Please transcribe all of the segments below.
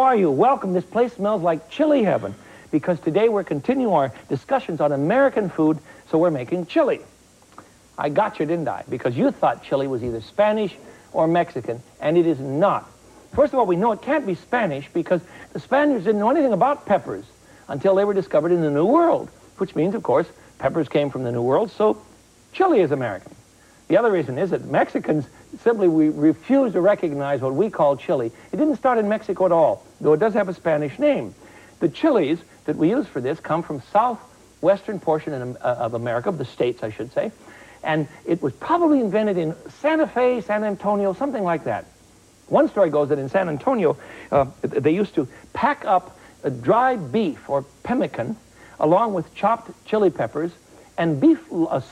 are you? Welcome. This place smells like chili heaven because today we're continuing our discussions on American food, so we're making chili. I got you, didn't I? Because you thought chili was either Spanish or Mexican, and it is not. First of all, we know it can't be Spanish because the Spaniards didn't know anything about peppers until they were discovered in the New World, which means, of course, peppers came from the New World, so chili is American. The other reason is that Mexicans simply refuse to recognize what we call chili. It didn't start in Mexico at all, though it does have a Spanish name. The chilies that we use for this come from southwestern portion of America, of the States, I should say, and it was probably invented in Santa Fe, San Antonio, something like that. One story goes that in San Antonio, they used to pack up dry beef or pemmican along with chopped chili peppers and beef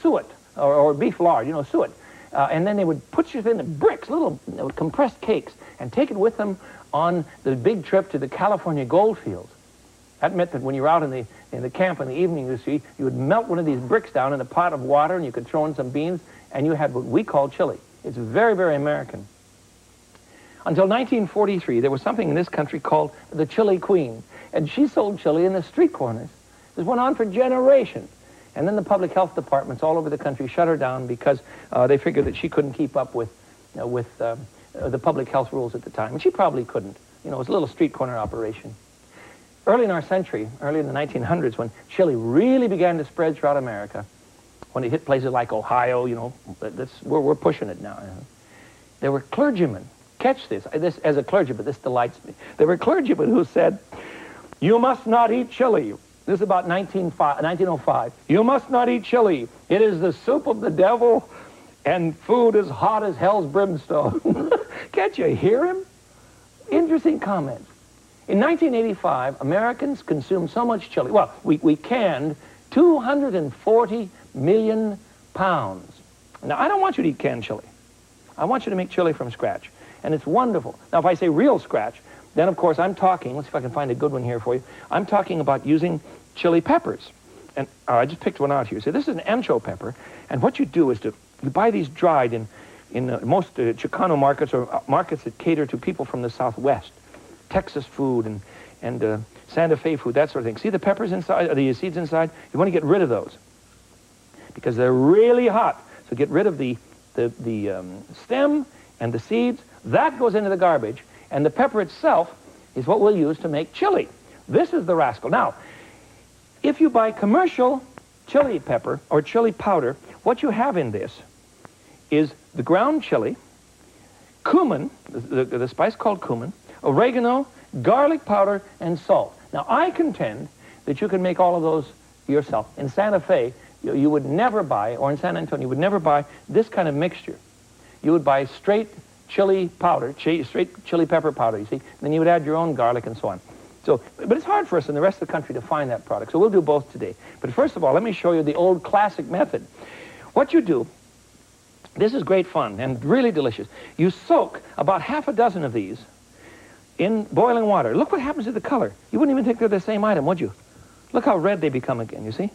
suet, or beef lard, you know, suet. And then they would put it in bricks, little compressed cakes, and take it with them on the big trip to the California gold fields. That meant that when you were out in the camp in the evening, you see, you would melt one of these bricks down in a pot of water, and you could throw in some beans, and you had what we call chili. It's very, very American. Until 1943, there was something in this country called the Chili Queen, and she sold chili in the street corners. This went on for generations. And then the public health departments all over the country shut her down because they figured that she couldn't keep up with the public health rules at the time. And she probably couldn't. You know, it was a little street corner operation. Early in our century, early in the 1900s, when chili really began to spread throughout America, when it hit places like Ohio, you know, we're pushing it now. There were clergymen. Catch this. As a clergyman, this delights me. There were clergymen who said, "You must not eat chili." This is about 1905. "You must not eat chili. It is the soup of the devil, and food as hot as hell's brimstone." Can't you hear him? Interesting comments. In 1985, Americans consumed so much chili. Well, we canned 240 million pounds. Now, I don't want you to eat canned chili. I want you to make chili from scratch. And it's wonderful. Now, if I say real scratch, then, of course, I'm talking, let's see if I can find a good one here for you. I'm talking about using chili peppers. And I just picked one out here. So this is an ancho pepper. And what you do is you buy these dried in most Chicano markets or markets that cater to people from the Southwest. Texas food and Santa Fe food, that sort of thing. See the peppers inside, or the seeds inside? You want to get rid of those because they're really hot. So get rid of the stem and the seeds. That goes into the garbage. And the pepper itself is what we'll use to make chili. This is the rascal. Now, if you buy commercial chili pepper or chili powder, what you have in this is the ground chili, cumin, the spice called cumin, oregano, garlic powder, and salt. Now, I contend that you can make all of those yourself. In Santa Fe, you would never buy, or in San Antonio, you would never buy this kind of mixture. You would buy straight chili powder, straight chili pepper powder, you see. Then you would add your own garlic and so on. So, but it's hard for us in the rest of the country to find that product, so we'll do both today. But first of all, let me show you the old classic method. What you do, this is great fun and really delicious. You soak about half a dozen of these in boiling water. Look what happens to the color. You wouldn't even think they're the same item, would you? Look how red they become again, you see?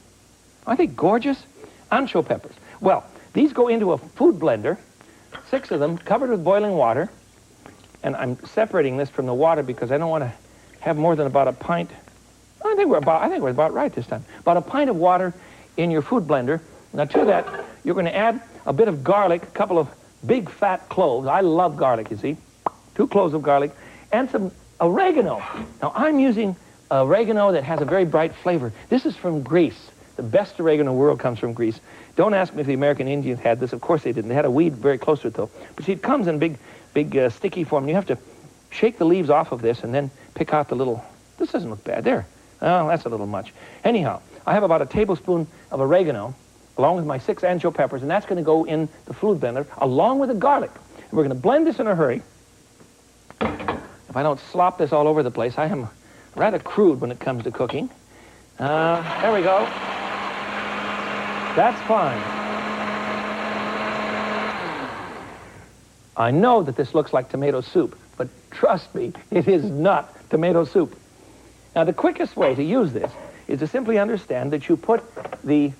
Aren't they gorgeous? Ancho peppers. Well, these go into a food blender, 6 of them, covered with boiling water. And I'm separating this from the water because I don't want to have more than about a pint. I think we're about right this time. About a pint of water in your food blender. Now to that, you're going to add a bit of garlic, a couple of big fat cloves. I love garlic, you see. 2 cloves of garlic. And some oregano. Now, I'm using oregano that has a very bright flavor. This is from Greece. The best oregano in the world comes from Greece. Don't ask me if the American Indians had this. Of course they didn't. They had a weed very close to it, though. But see, it comes in big sticky form. You have to shake the leaves off of this and then pick out the little... This doesn't look bad. There. Oh, that's a little much. Anyhow, I have about a tablespoon of oregano along with my 6 ancho peppers, and that's going to go in the food blender along with the garlic. And we're going to blend this in a hurry. If I don't slop this all over the place, I am rather crude when it comes to cooking. There we go. That's fine. I know that this looks like tomato soup, but trust me, it is not tomato soup. Now, the quickest way to use this is to simply understand that you put the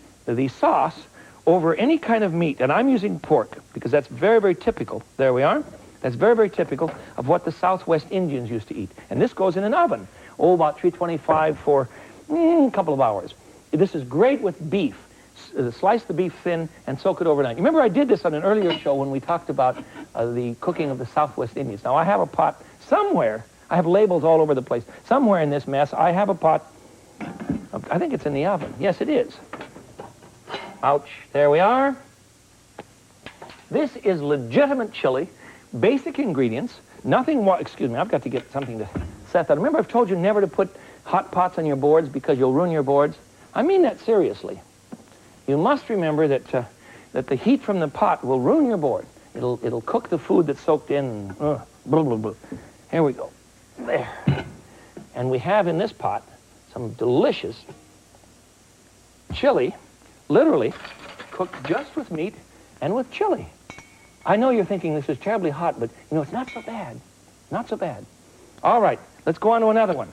sauce over any kind of meat, and I'm using pork because that's very, very typical. There we are. That's very, very typical of what the Southwest Indians used to eat. And this goes in an oven, about 325 for a couple of hours. This is great with beef. Slice the beef thin and soak it overnight. Remember, I did this on an earlier show when we talked about the cooking of the Southwest Indians. Now, I have a pot somewhere. I have labels all over the place. Somewhere in this mess, I have a pot. I think it's in the oven. Yes, it is. Ouch. There we are. This is legitimate chili. Basic ingredients. Nothing more. Excuse me, I've got to get something to set that. Remember, I've told you never to put hot pots on your boards because you'll ruin your boards. I mean that seriously. You must remember that that the heat from the pot will ruin your board. It'll cook the food that's soaked in. Blah, blah, blah. Here we go. There. And we have in this pot some delicious chili, literally cooked just with meat and with chili. I know you're thinking this is terribly hot, but you know, it's not so bad. Not so bad. All right, let's go on to another one.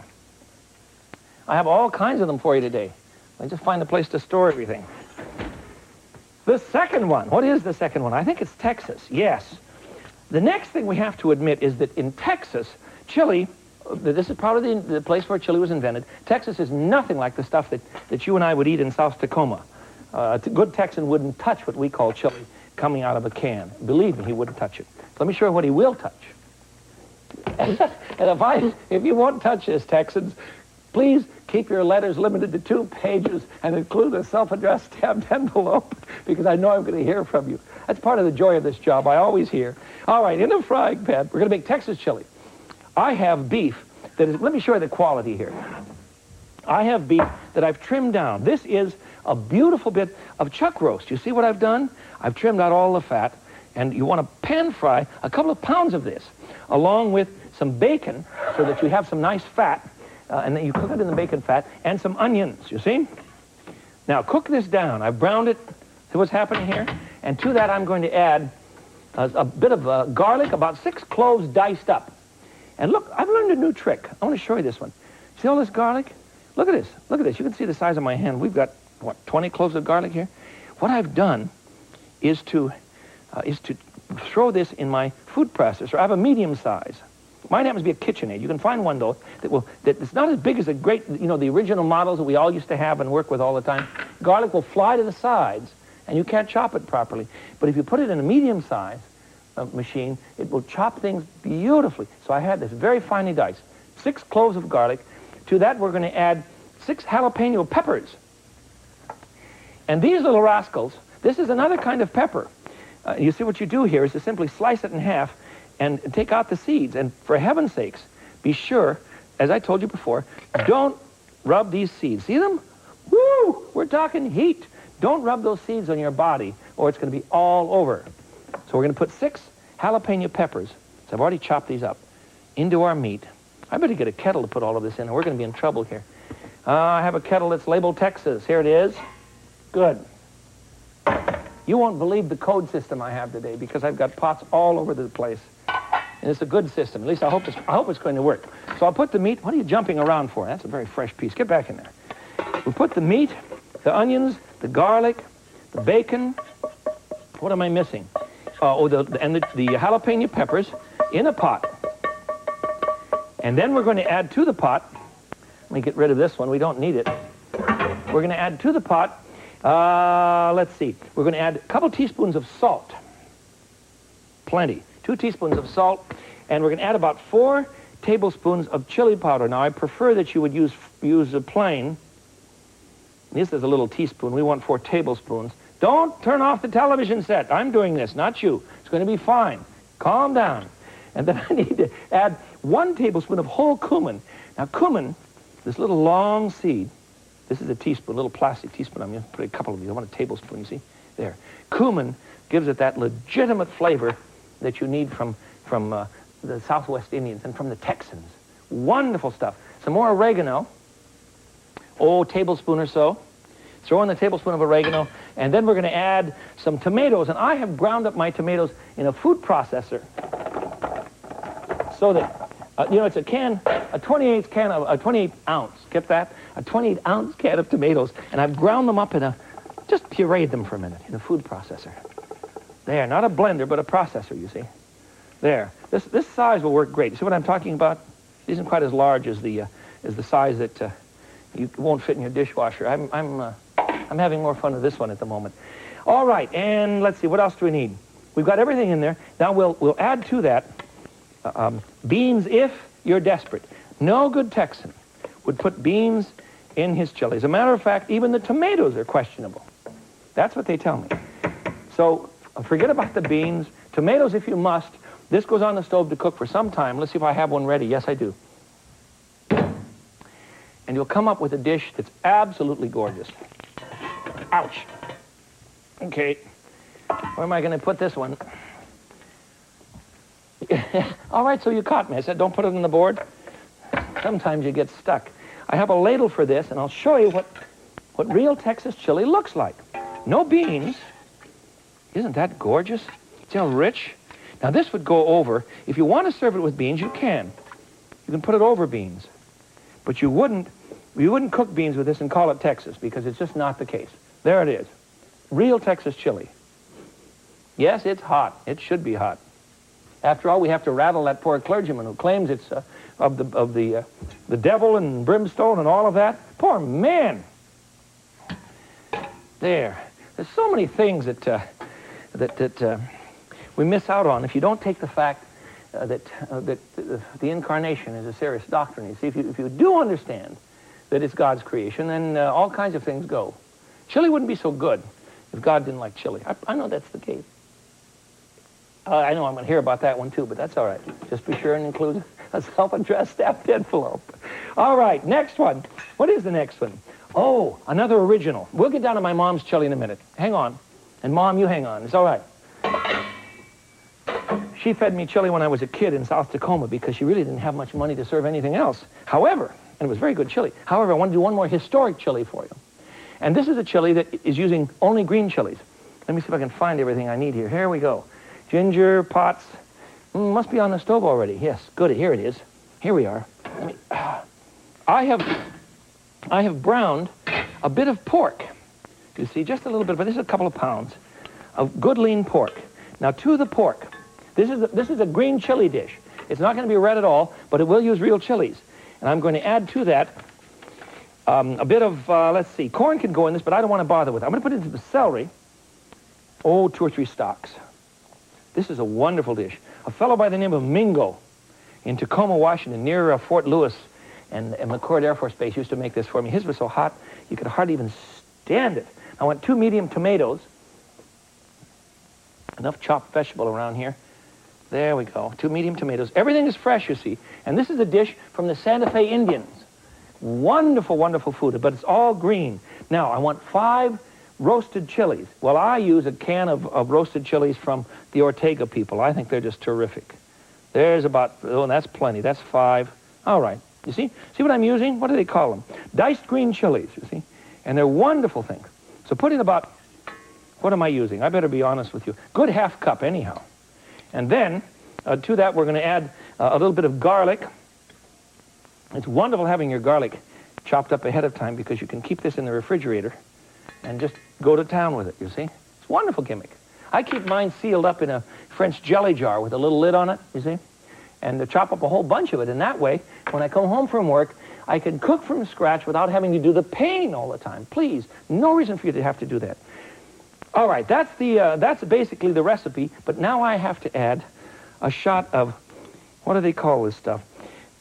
I have all kinds of them for you today. Let me just find a place to store everything. The second one. What is the second one? I think it's Texas. Yes. The next thing we have to admit is that in Texas, chili, this is probably the place where chili was invented. Texas is nothing like the stuff that you and I would eat in South Tacoma. A good Texan wouldn't touch what we call chili coming out of a can. Believe me, he wouldn't touch it. Let me show you what he will touch. And if you won't touch this, Texans, please keep your letters limited to 2 pages and include a self-addressed stamped envelope, because I know I'm going to hear from you. That's part of the joy of this job. I always hear. All right, in a frying pan, we're going to make Texas chili. I have beef that is, let me show you the quality here. I have beef that I've trimmed down. This is a beautiful bit of chuck roast. You see what I've done? I've trimmed out all the fat, and you want to pan fry a couple of pounds of this, along with some bacon, so that you have some nice fat, and then you cook it in the bacon fat, and some onions, you see? Now, cook this down. I've browned it. See what's happening here? And to that, I'm going to add a bit of garlic, about 6 cloves diced up. And look, I've learned a new trick. I want to show you this one. See all this garlic? Look at this. Look at this. You can see the size of my hand. We've got, what, 20 cloves of garlic here? What I've done is to throw this in my food processor. I have a medium size. Mine happens to be a KitchenAid. You can find one, though, that's not as big as the great, you know, the original models that we all used to have and work with all the time. Garlic will fly to the sides, and you can't chop it properly. But if you put it in a medium size machine, it will chop things beautifully. So I had this very finely diced. 6 cloves of garlic. To that, we're going to add 6 jalapeno peppers. And these little rascals, this is another kind of pepper. You see what you do here is to simply slice it in half and take out the seeds. And for heaven's sakes, be sure, as I told you before, don't rub these seeds. See them? Woo! We're talking heat. Don't rub those seeds on your body, or it's going to be all over. So we're going to put 6 jalapeno peppers, so I've already chopped these up, into our meat. I better get a kettle to put all of this in, or we're going to be in trouble here. I have a kettle that's labeled Texas. Here it is. Good. You won't believe the code system I have today, because I've got pots all over the place. And it's a good system. At least I hope it's going to work. So I'll put the meat. What are you jumping around for? That's a very fresh piece. Get back in there. We put the meat, the onions, the garlic, the bacon. What am I missing? The jalapeno peppers in a pot. And then we're going to add to the pot. Let me get rid of this one. We don't need it. We're going to add to the pot. Let's see. We're going to add a couple teaspoons of salt. Plenty. 2 teaspoons of salt. And we're going to add about 4 tablespoons of chili powder. Now, I prefer that you would use a plain. This is a little teaspoon. We want 4 tablespoons. Don't turn off the television set. I'm doing this, not you. It's going to be fine. Calm down. And then I need to add 1 tablespoon of whole cumin. Now, cumin, this little long seed, this is a teaspoon, a little plastic teaspoon. I'm going to put a couple of these. I want a tablespoon, you see? There. Cumin gives it that legitimate flavor that you need from the Southwest Indians and from the Texans. Wonderful stuff. Some more oregano. A tablespoon or so. Throw in the tablespoon of oregano. And then we're going to add some tomatoes. And I have ground up my tomatoes in a food processor so that, you know, it's a 28 ounce, get that? A 28 ounce can of tomatoes. And I've ground them up just pureed them for a minute in a food processor. There, not a blender, but a processor, you see. There. This size will work great. You see what I'm talking about? It isn't quite as large as the size that you won't fit in your dishwasher. I'm having more fun with this one at the moment. All right, and let's see, what else do we need? We've got everything in there. Now we'll add to that beans if you're desperate. No good Texan would put beans in his chili. As a matter of fact, even the tomatoes are questionable. That's what they tell me. So forget about the beans. Tomatoes if you must. This goes on the stove to cook for some time. Let's see if I have one ready. Yes, I do. And you'll come up with a dish that's absolutely gorgeous. Ouch. Okay. Where am I going to put this one? All right, so you caught me. I said don't put it on the board. Sometimes you get stuck. I have a ladle for this, and I'll show you what real Texas chili looks like. No beans. Isn't that gorgeous? See how rich? Now this would go over. If you want to serve it with beans, you can. You can put it over beans. But you wouldn't cook beans with this and call it Texas, because it's just not the case. There it is. Real Texas chili. Yes, it's hot. It should be hot. After all, we have to rattle that poor clergyman who claims it's of the devil and brimstone and all of that. Poor man. There. There's so many things that we miss out on if you don't take the fact that the incarnation is a serious doctrine. You see, if you do understand that it's God's creation, then all kinds of things go. Chili wouldn't be so good if God didn't like chili. I know that's the case. I know I'm going to hear about that one too, but that's all right. Just be sure and include a self-addressed stamped envelope. All right, next one. What is the next one? Oh, another original. We'll get down to my mom's chili in a minute. Hang on. And Mom, you hang on. It's all right. She fed me chili when I was a kid in South Tacoma because she really didn't have much money to serve anything else. However, and it was very good chili. However, I want to do one more historic chili for you. And this is a chili that is using only green chilies. Let me see if I can find everything I need here. Here we go. Ginger, pots. Must be on the stove already. Yes, good. Here it is. Here we are. I have browned a bit of pork. You see, just a little bit, but this is a couple of pounds of good lean pork. Now, to the pork, this is a green chili dish. It's not going to be red at all, but it will use real chilies. And I'm going to add to that a bit of, let's see, corn can go in this, but I don't want to bother with it. I'm going to put it into the celery. Oh, 2 or 3 stalks. This is a wonderful dish. A fellow by the name of Mingo in Tacoma, Washington, near Fort Lewis and McCord Air Force Base used to make this for me. His was so hot, you could hardly even stand it. I want 2 medium tomatoes. Enough chopped vegetable around here. There we go. 2 medium tomatoes. Everything is fresh, you see. And this is a dish from the Santa Fe Indians. Wonderful, wonderful food, but it's all green. Now, I want 5 roasted chilies. Well, I use a can of roasted chilies from the Ortega people. I think they're just terrific. There's about, oh, that's plenty. That's 5. All right. You see? See what I'm using? What do they call them? Diced green chilies, you see? And they're wonderful things. So put in about, what am I using? I better be honest with you. Good half cup, anyhow. And then, to that, we're going to add a little bit of garlic. It's wonderful having your garlic chopped up ahead of time because you can keep this in the refrigerator and just go to town with it, you see? It's a wonderful gimmick. I keep mine sealed up in a French jelly jar with a little lid on it, you see? And chop up a whole bunch of it. And that way, when I come home from work, I can cook from scratch without having to do the pain all the time. Please, no reason for you to have to do that. All right, that's basically the recipe, but now I have to add a shot of, what do they call this stuff?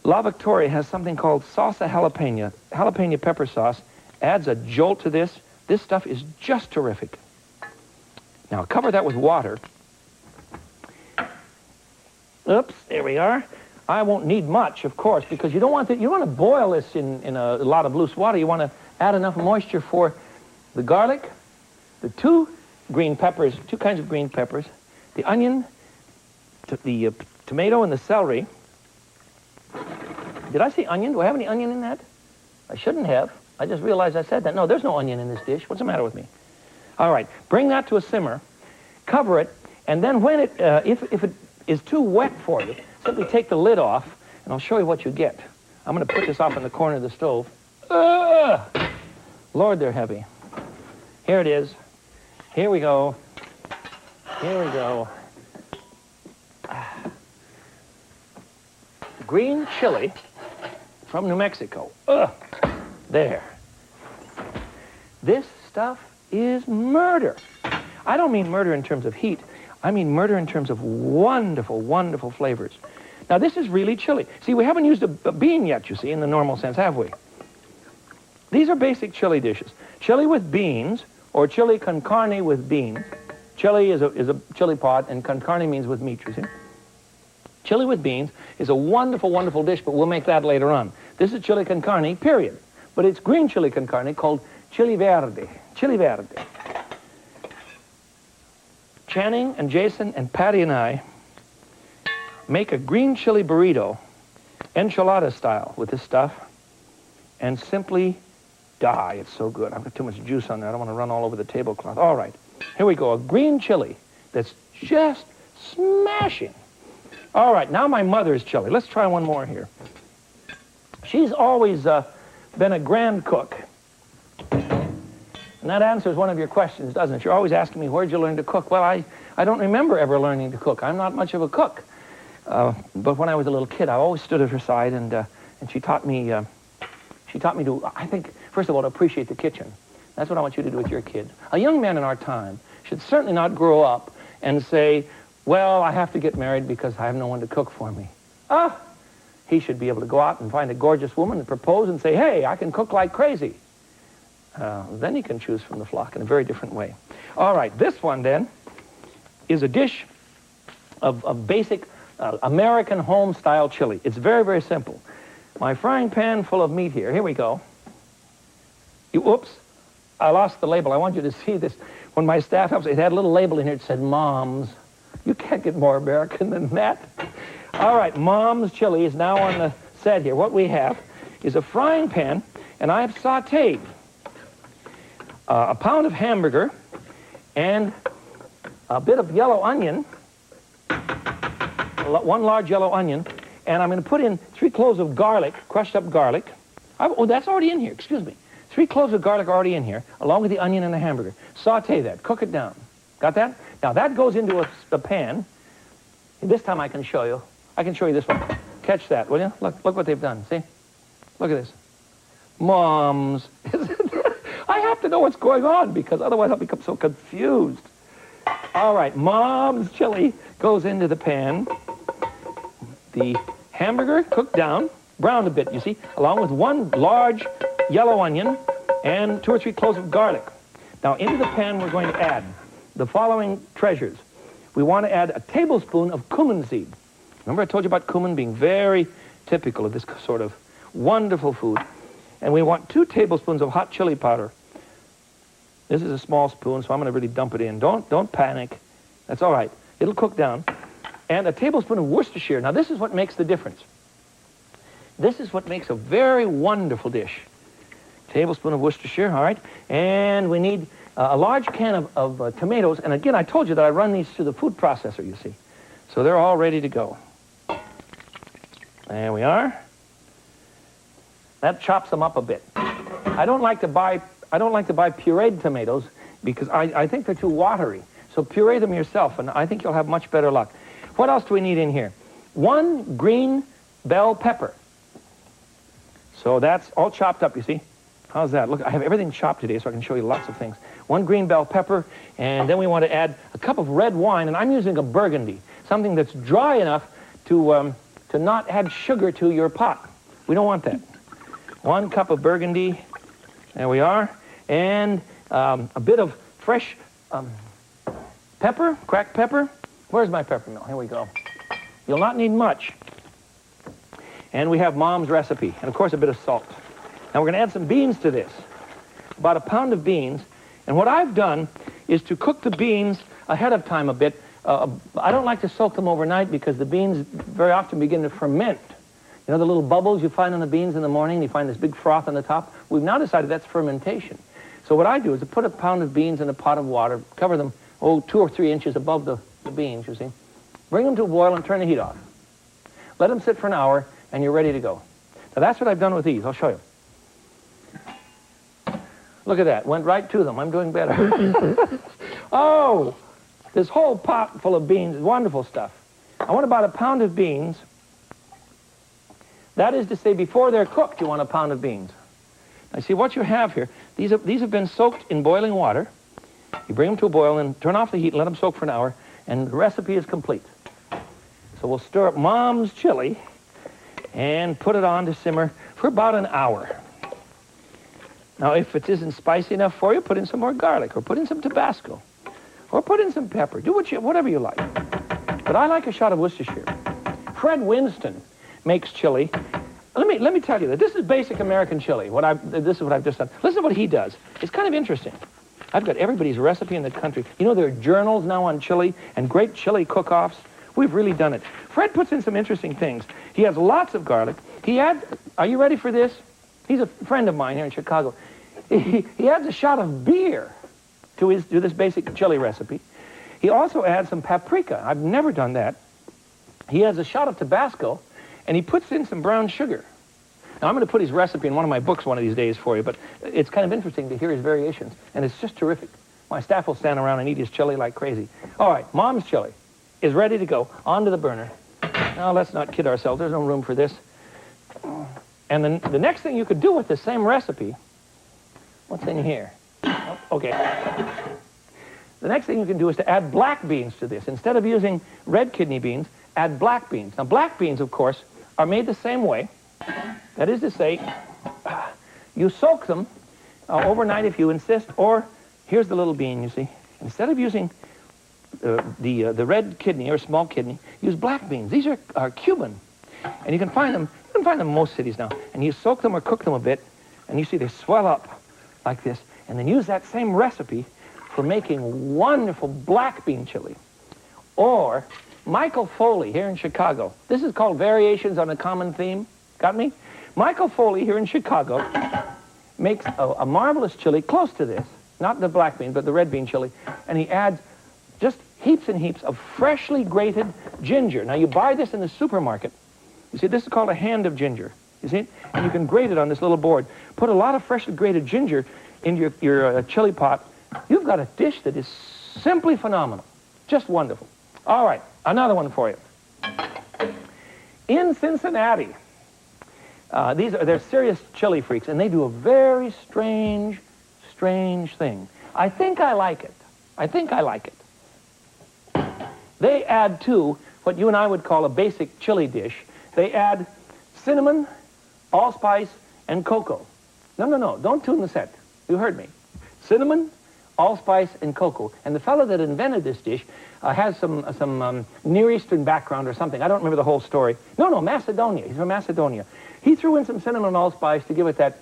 La Victoria has something called salsa jalapeno. Jalapeno pepper sauce adds a jolt to this. This stuff is just terrific. Now, cover that with water. Oops, there we are. I won't need much, of course, because you don't want to boil this in a lot of loose water. You want to add enough moisture for the garlic, the 2 green peppers, 2 kinds of green peppers, the onion, the tomato, and the celery. Did I say onion? Do I have any onion in that? I shouldn't have. I just realized I said that. No, there's no onion in this dish. What's the matter with me? All right, bring that to a simmer, cover it, and then when it, if it is too wet for you, simply take the lid off, and I'll show you what you get. I'm going to put this off in the corner of the stove. Lord, they're heavy. Here it is. Here we go. Here we go. green chili from New Mexico. Ugh. There. This stuff is murder. I don't mean murder in terms of heat. I mean murder in terms of wonderful, wonderful flavors. Now, this is really chili. See, we haven't used a bean yet, you see, in the normal sense, have we? These are basic chili dishes. Chili with beans, or chili con carne with beans. Chili is a chili pot, and con carne means with meat, you see. Chili with beans is a wonderful, wonderful dish, but we'll make that later on. This is chili con carne, period. But it's green chili con carne called chili verde. Chili verde. Channing and Jason and Patty and I make a green chili burrito, enchilada style, with this stuff, and simply die. It's so good. I've got too much juice on there. I don't want to run all over the tablecloth. All right, here we go. A green chili that's just smashing. All right, now my mother's chili. Let's try one more here. She's always been a grand cook. And that answers one of your questions, doesn't it? You're always asking me, where'd you learn to cook? Well, I don't remember ever learning to cook. I'm not much of a cook. But when I was a little kid, I always stood at her side, and she taught me to, I think, first of all, to appreciate the kitchen. That's what I want you to do with your kid. A young man in our time should certainly not grow up and say, well, I have to get married because I have no one to cook for me. He should be able to go out and find a gorgeous woman and propose and say, hey, I can cook like crazy. Then he can choose from the flock in a very different way. All right, this one then is a dish of basic American home-style chili. It's very, very simple. My frying pan full of meat here. Here we go. Oops, I lost the label. I want you to see this. When my staff helps, it had a little label in here that said Mom's. You can't get more American than that. All right, Mom's chili is now on the set here. What we have is a frying pan, and I've sauteed a pound of hamburger and a bit of yellow onion, one large yellow onion, and I'm going to put in 3 cloves of garlic, crushed up garlic. Oh, that's already in here, excuse me. 3 cloves of garlic already in here, along with the onion and the hamburger. Saute that, cook it down. Got that? Now that goes into a pan. This time I can show you. I can show you this one. Catch that, will you? Look what they've done, see? Look at this. Mom's. I have to know what's going on, because otherwise I'll become so confused. All right, Mom's chili goes into the pan. The hamburger cooked down, browned a bit, you see, along with 1 large yellow onion and 2 or 3 cloves of garlic. Now into the pan we're going to add the following treasures. We want to add a tablespoon of cumin seed. Remember I told you about cumin being very typical of this sort of wonderful food. And we want 2 tablespoons of hot chili powder. This is a small spoon, so I'm going to really dump it in. Don't panic. That's all right. It'll cook down. And a tablespoon of Worcestershire. Now, this is what makes the difference. This is what makes a very wonderful dish. Tablespoon of Worcestershire, all right. And we need a large can of tomatoes. And again, I told you that I run these through the food processor, you see. So they're all ready to go. There we are. That chops them up a bit. I don't like to buy pureed tomatoes because I think they're too watery. So puree them yourself, and I think you'll have much better luck. What else do we need in here? 1 green bell pepper. So that's all chopped up, you see. How's that? Look, I have everything chopped today, so I can show you lots of things. 1 green bell pepper, and then we want to add a cup of red wine, and I'm using a Burgundy, something that's dry enough to not add sugar to your pot. We don't want that. 1 cup of Burgundy. There we are. And a bit of fresh pepper, cracked pepper. Where's my pepper mill? Here we go. You'll not need much. And we have Mom's recipe. And, of course, a bit of salt. Now, we're going to add some beans to this. About 1 pound of beans. And what I've done is to cook the beans ahead of time a bit. I don't like to soak them overnight because the beans very often begin to ferment. You know the little bubbles you find on the beans in the morning? You find this big froth on the top? We've now decided that's fermentation. So what I do is I put 1 pound of beans in a pot of water, cover them, 2 or 3 inches above the beans, you see. Bring them to a boil and turn the heat off. Let them sit for an hour, and you're ready to go. Now that's what I've done with these. I'll show you. Look at that. Went right to them. I'm doing better. Oh, this whole pot full of beans is wonderful stuff. I want about 1 pound of beans. That is to say, before they're cooked, you want a pound of beans. Now, see what you have here. These have been soaked in boiling water. You bring them to a boil and turn off the heat and let them soak for an hour, and the recipe is complete. So we'll stir up Mom's chili and put it on to simmer for about an hour. Now, if it isn't spicy enough for you, put in some more garlic, or put in some Tabasco, or put in some pepper. Do whatever you like. But I like a shot of Worcestershire. Fred Winston makes chili. Let me tell you that this is basic American chili. This is what I've just done. Listen to what he does. It's kind of interesting. I've got everybody's recipe in the country. You know, there are journals now on chili and great chili cook-offs. We've really done it. Fred puts in some interesting things. He has lots of garlic. Are you ready for this? He's a friend of mine here in Chicago. He adds a shot of beer to this basic chili recipe. He also adds some paprika. I've never done that. He has a shot of Tabasco, and he puts in some brown sugar. Now, I'm going to put his recipe in one of my books one of these days for you, but it's kind of interesting to hear his variations, and it's just terrific. My staff will stand around and eat his chili like crazy. All right, Mom's chili is ready to go. Onto the burner. Now, let's not kid ourselves. There's no room for this. And then the next thing you could do with the same recipe, what's in here? Oh, okay. The next thing you can do is to add black beans to this. Instead of using red kidney beans, add black beans. Now, black beans, of course, are made the same way. That is to say, you soak them overnight if you insist, or here's the little bean, you see. Instead of using the red kidney or small kidney, use black beans. These are Cuban, and you can find them in most cities now. And you soak them or cook them a bit, and you see they swell up like this, and then use that same recipe for making wonderful black bean chili. Or Michael Foley here in Chicago. This is called Variations on a Common Theme. Got me? Michael Foley here in Chicago makes a marvelous chili close to this. Not the black bean, but the red bean chili. And he adds just heaps and heaps of freshly grated ginger. Now, you buy this in the supermarket. You see, this is called a hand of ginger. You see it? And you can grate it on this little board. Put a lot of freshly grated ginger in your chili pot. You've got a dish that is simply phenomenal. Just wonderful. All right, another one for you. In Cincinnati, they're serious chili freaks, and they do a very strange thing. I think I like it. They add to what you and I would call a basic chili dish. They add cinnamon, allspice, and cocoa. No, don't tune the set. You heard me. Cinnamon, allspice, and cocoa. And the fellow that invented this dish has some Near Eastern background or something. I don't remember the whole story. No, Macedonia. He's from Macedonia. He threw in some cinnamon and allspice to give it that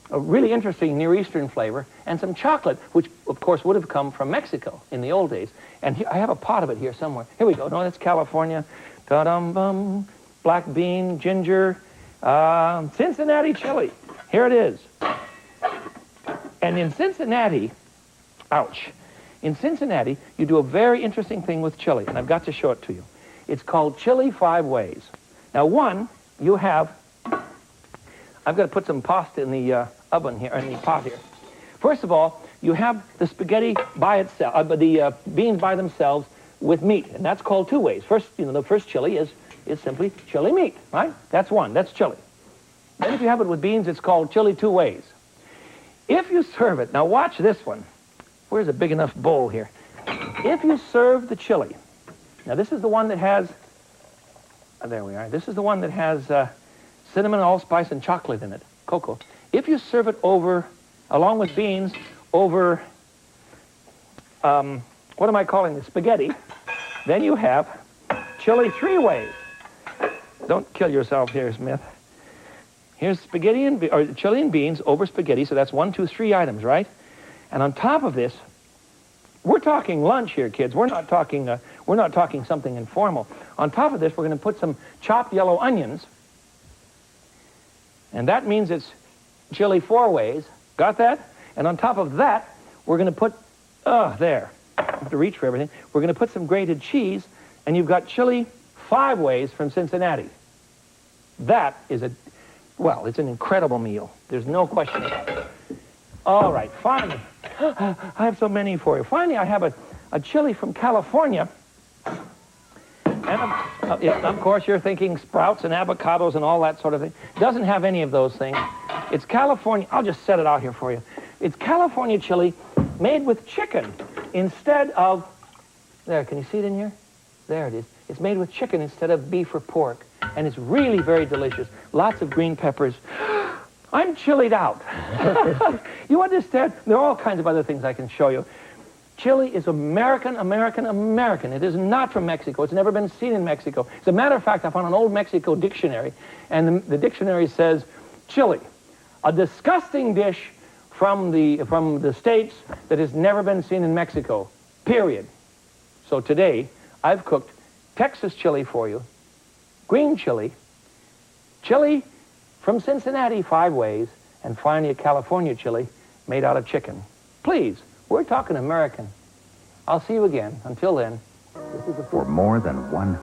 really interesting Near Eastern flavor, and some chocolate, which, of course, would have come from Mexico in the old days. And I have a pot of it here somewhere. Here we go. No, that's California. Ta-dum-bum. Black bean, ginger, Cincinnati chili. Here it is. And in Cincinnati, ouch. In Cincinnati, you do a very interesting thing with chili, and I've got to show it to you. It's called Chili 5 Ways. Now, one, I've got to put some pasta in the oven here, in the pot here. First of all, you have the spaghetti by itself, the beans by themselves with meat, and that's called 2 ways. First, the first chili is simply chili meat, right? That's one. That's chili. Then if you have it with beans, it's called chili 2 ways. If you serve it, now watch this one. Where's a big enough bowl here? If you serve the chili, now this is the one that has, there we are. This is the one that has cinnamon, allspice, and chocolate in it, cocoa. If you serve it over, along with beans, over, what am I calling this, spaghetti, then you have chili 3 ways. Don't kill yourself here, Smith. Here's spaghetti or chili and beans over spaghetti, so that's 1, 2, 3 items, right? And on top of this, we're talking lunch here, kids. We're not talking something informal. On top of this, we're going to put some chopped yellow onions, and that means it's chili 4 ways. Got that? And on top of that, we're going to put, there. I have to reach for everything. We're going to put some grated cheese, and you've got chili 5 ways from Cincinnati. That is it's an incredible meal. There's no question about it. All right, finally, I have so many for you. Finally, I have a chili from California, and Of course, you're thinking sprouts and avocados and all that sort of thing. Doesn't have any of those things. It's California. I'll just set it out here for you. It's California chili made with chicken instead of... There, can you see it in here? There it is. It's made with chicken instead of beef or pork. And it's really very delicious. Lots of green peppers. I'm chilied out. You understand? There are all kinds of other things I can show you. Chili is American, American, American. It is not from Mexico. It's never been seen in Mexico. As a matter of fact, I found an old Mexico dictionary, and the dictionary says, chili, a disgusting dish from the States that has never been seen in Mexico, period. So today, I've cooked Texas chili for you, green chili, chili from Cincinnati 5 ways, and finally a California chili made out of chicken. Please. We're talking American. I'll see you again. Until then, this is For more than 100